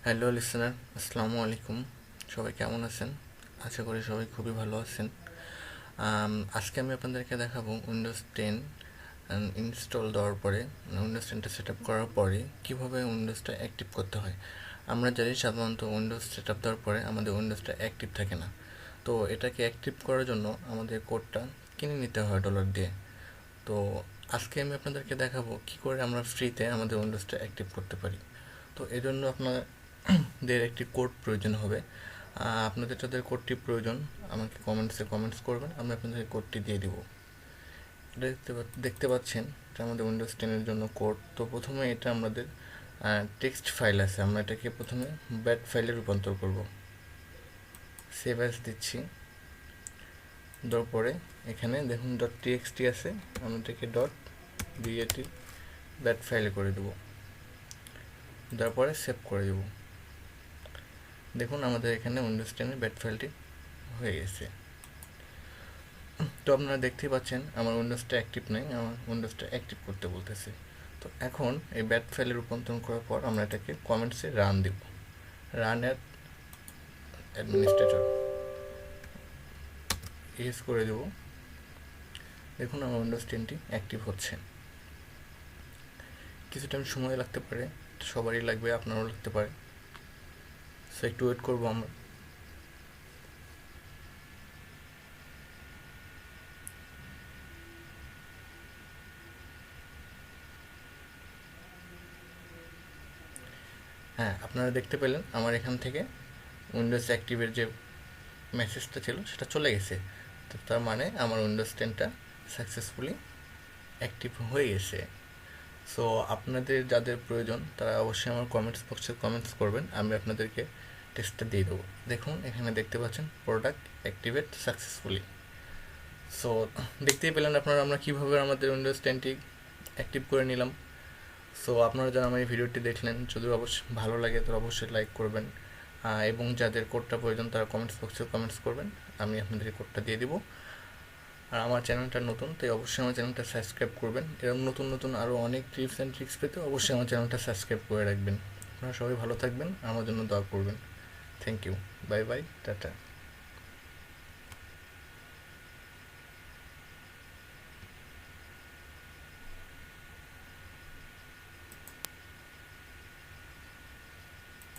Hello listener, আসসালামু আলাইকুম। সবাই কেমন আছেন? আশা করি সবাই খুবই ভালো আছেন। আজকে আমি আপনাদেরকে দেখাবো উইন্ডোজ 10 ইনস্টল দেওয়ার পরে, উইন্ডোজ 10টা সেট আপ করার পরে কীভাবে উইন্ডোজটা অ্যাক্টিভ করতে হয়। আমরা জানি সাধারণত উইন্ডোজ সেট আপ দেওয়ার পরে আমাদের উইন্ডোজটা অ্যাক্টিভ থাকে না। তো এটাকে অ্যাক্টিভ করার জন্য আমাদের কোডটা কিনে নিতে হয় ডলার দিয়ে। তো আজকে আমি আপনাদেরকে দেখাবো কী করে আমরা ফ্রিতে আমাদের উইন্ডোজটা অ্যাক্টিভ করতে পারি। তো এই জন্য আপনাদের একটি কোড প্রয়োজন হবে। আপনাদের যাদের কোডটি প্রয়োজন আমাকে কমেন্টস করবেন, আমি আপনাদের কোডটি দিয়ে দিব। এটা দেখতে পাচ্ছেন, এটা আমাদের উইন্ডোজ 10-এর জন্য কোড। তো প্রথমে এটা আমাদের টেক্সট ফাইল আছে, আমরা এটাকে প্রথমে ব্যাট ফাইলে রূপান্তর করব। সেভ অ্যাজ দিচ্ছি, দেওয়ার পরে এখানে দেখুন .txt আছে, আমরা এটাকে .bat ব্যাট ফাইলে করে দেবো। দেওয়ার পরে সেভ করে দেবো। দেখুন আমাদের এখানে উইন্ডোজ 10-এর ব্যাট ফাইলটি হয়ে গেছে। তো আপনারা দেখতেই পাচ্ছেন আমার উইন্ডোজটা অ্যাক্টিভ নেই, আমার উইন্ডোজটা অ্যাক্টিভ করতে বলতেছে। তো এখন এই ব্যাট ফাইলে রূপান্তরণ করার পর আমরা এটাকে কমেন্টসে রান দেব। রান অ্যাট অ্যাডমিনিস্ট্রেটর ইউজ করে দেব। দেখুন আমার উইন্ডোজ 10টি অ্যাক্টিভ হচ্ছে। কিছুটা সময় লাগতে পারে, সবারই লাগবে, আপনারও লাগতে পারে। সো একটু ওয়েট করবো আমরা। হ্যাঁ, আপনারা দেখতে পেলেন আমার এখান থেকে উইন্ডোজ অ্যাক্টিভের যে মেসেজটা ছিল সেটা চলে গেছে। তো তার মানে আমার উইন্ডোজ 10টা সাকসেসফুলি অ্যাক্টিভ হয়ে গেছে। সো আপনাদের যাদের প্রয়োজন তারা অবশ্যই আমার কমেন্টস বক্সে কমেন্টস করবেন, আমি আপনাদেরকে টেস্টটা দিয়ে দেবো। দেখুন এখানে দেখতে পাচ্ছেন প্রোডাক্ট অ্যাক্টিভেট সাকসেসফুলি। সো দেখতেই পেলেন আপনারা আমরা কীভাবে আমাদের উইন্ডোজ 10টি অ্যাক্টিভ করে নিলাম। সো আপনারা যারা আমার এই ভিডিওটি দেখলেন, যদি অবশ্যই ভালো লাগে তারা অবশ্যই লাইক করবেন, এবং যাদের কোডটা প্রয়োজন তারা কমেন্টস বক্সে কমেন্টস করবেন, আমি আপনাদের কোডটা দিয়ে দিব। আর আমার চ্যানেলটা নতুন, তাই অবশ্যই আমার চ্যানেলটা সাবস্ক্রাইব করবেন। এরকম নতুন নতুন আরও অনেক টিপস অ্যান্ড ট্রিক্স পেতে অবশ্যই আমার চ্যানেলটা সাবস্ক্রাইব করে রাখবেন। আপনারা সবাই ভালো থাকবেন, আমার জন্য দোয়া করবেন। Thank you, bye bye, tata.